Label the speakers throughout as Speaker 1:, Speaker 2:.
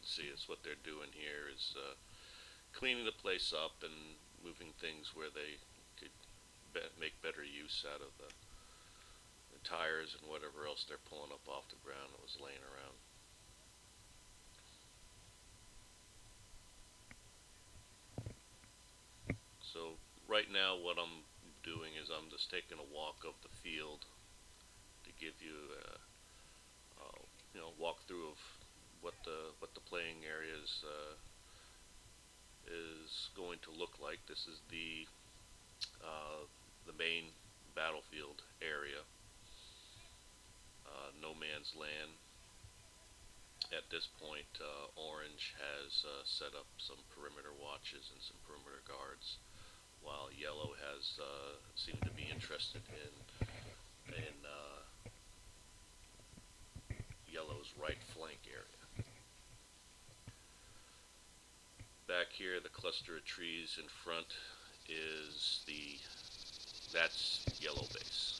Speaker 1: can see is what they're doing here is cleaning the place up and moving things where they could make better use out of the tires and whatever else they're pulling up off the ground that was laying around. So right now what I'm doing is I'm just taking a walk of the field to give you walkthrough of what the playing area is going to look like. This is the main battlefield area, no man's land. At this point, Orange has set up some perimeter watches and some perimeter guards, while Yellow has seemed to be interested in Yellow's right flank area. Back here, the cluster of trees in front is that's Yellow base.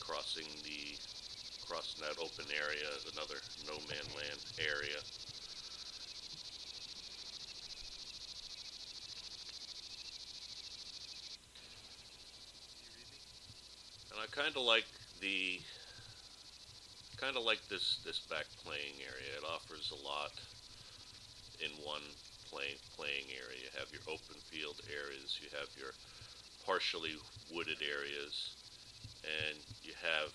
Speaker 1: Crossing that open area is another no man land area. And I kind of like this back playing area. It offers a lot in one playing area. You have your open field areas, you have your partially wooded areas, and you have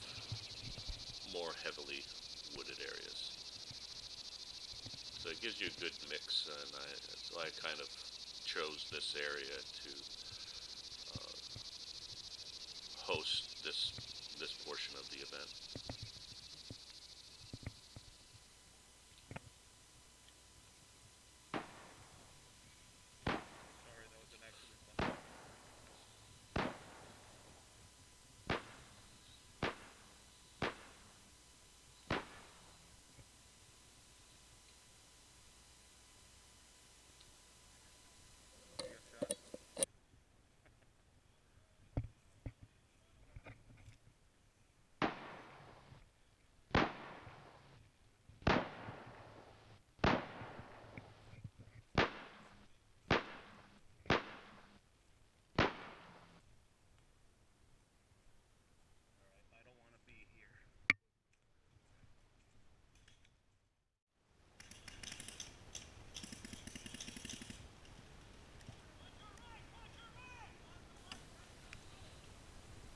Speaker 1: more heavily wooded areas. So it gives you a good mix, and so I kind of chose this area to uh, host this portion of the event.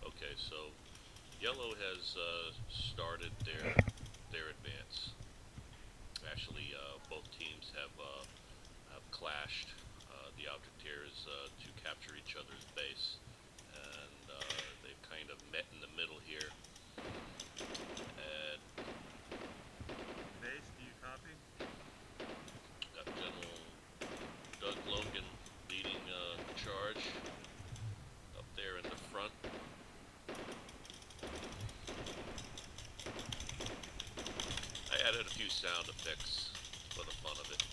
Speaker 1: Okay, so Yellow has started their advance. Actually, both teams have clashed. The object here is to capture each other's base, and they've kind of met in the middle here. And
Speaker 2: Base, do you copy?
Speaker 1: got General Doug Logan leading the charge up there in the front. I added a few sound effects for the fun of it.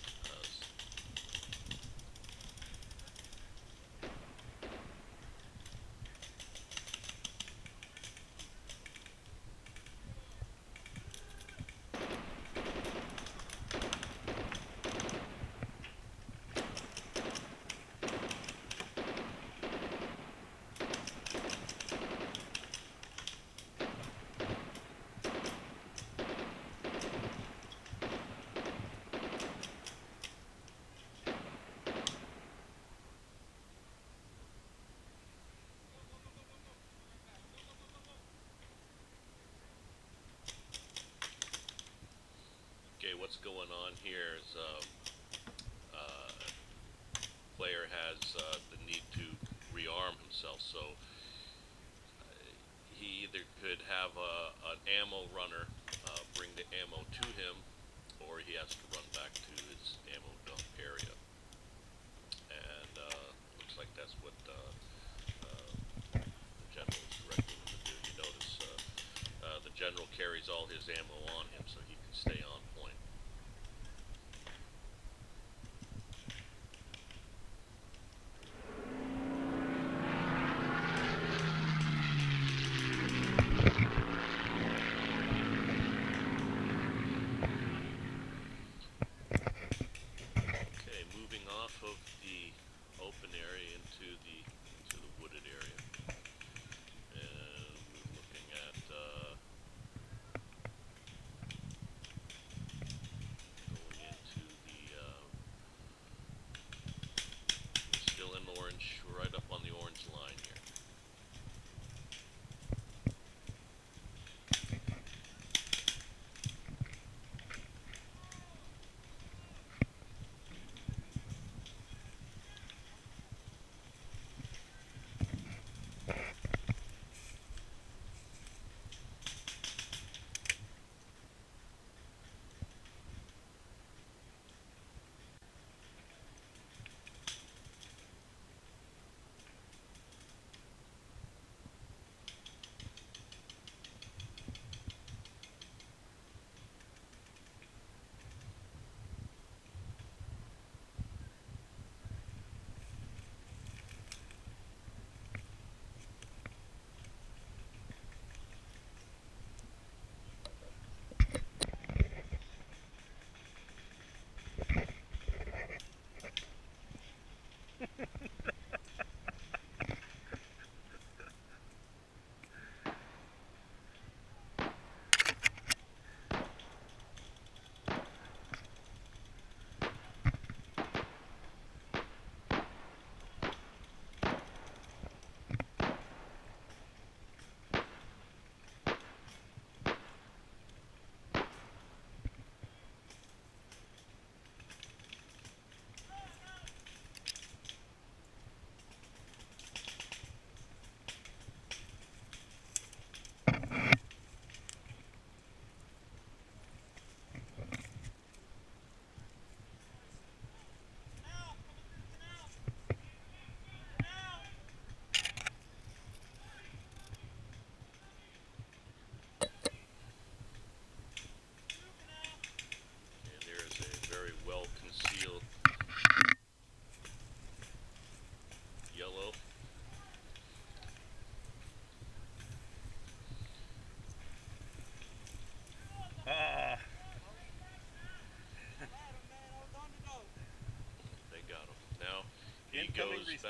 Speaker 1: Okay, what's going on here is player has the need to rearm himself, so he either could have an ammo runner bring the ammo to him, or he has to run back to his ammo dump area. And looks like that's what the general is directing him to do. You notice the general carries all his ammo on him so he can stay on point.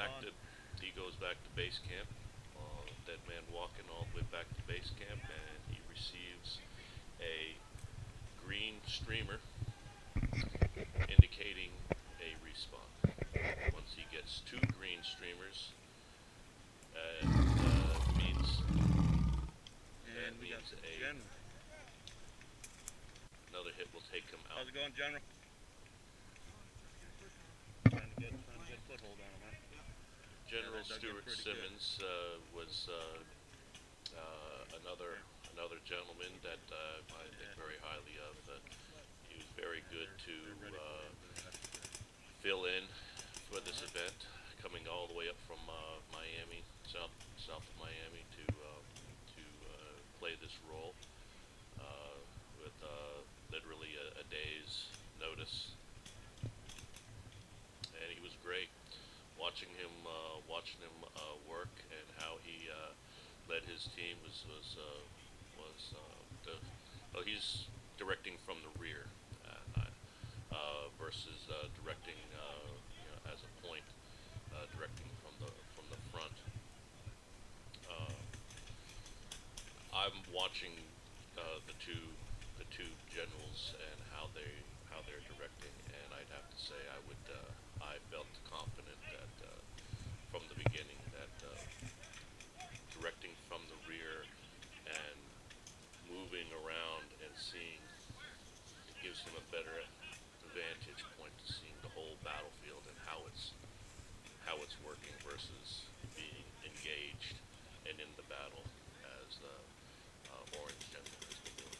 Speaker 1: back to base camp. Dead man walking all the way back to base camp, and he receives a green streamer indicating a respawn. Once he gets 2 green streamers, means
Speaker 2: And we got
Speaker 1: means
Speaker 2: the general.
Speaker 1: another hit will take him out.
Speaker 2: How's it going, General? Trying to get a foothold on him, huh?
Speaker 1: General
Speaker 2: Yeah,
Speaker 1: Stuart Simmons was another gentleman that I think very highly of. He was very good to fill in for this event, coming all the way up from Miami, south of Miami, to play this role with literally a day's notice, and he was great. Watching him work and how he led his team was well, he's directing from the rear versus directing as a point, directing from the front. I'm watching the two generals and how they're directing, and I'd have to say I felt confident that from the beginning that directing from the rear and moving around and seeing, it gives him a better vantage point to seeing the whole battlefield and how it's working versus being engaged and in the battle as Orange General has been doing.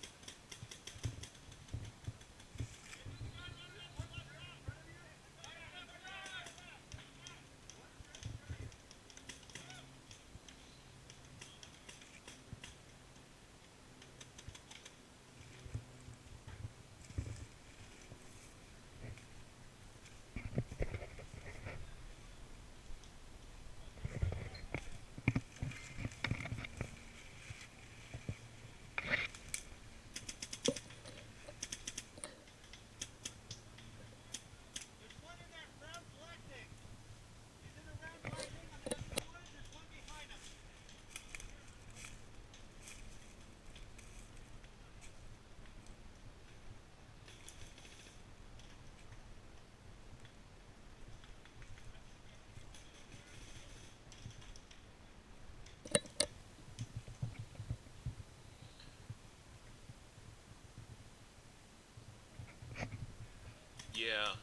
Speaker 1: Yeah,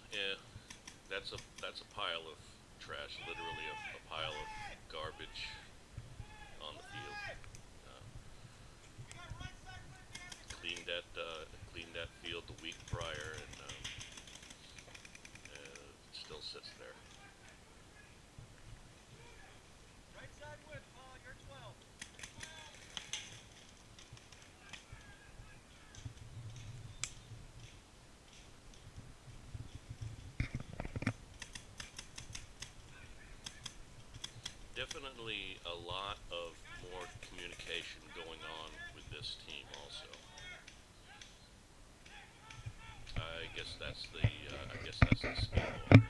Speaker 1: that's a pile of trash, literally a pile of garbage on the field. Uh, cleaned that field the week prior, and it still sits there.
Speaker 2: Right side with Paul, you're 12.
Speaker 1: Definitely a lot of more communication going on with this team also. I guess that's the skill.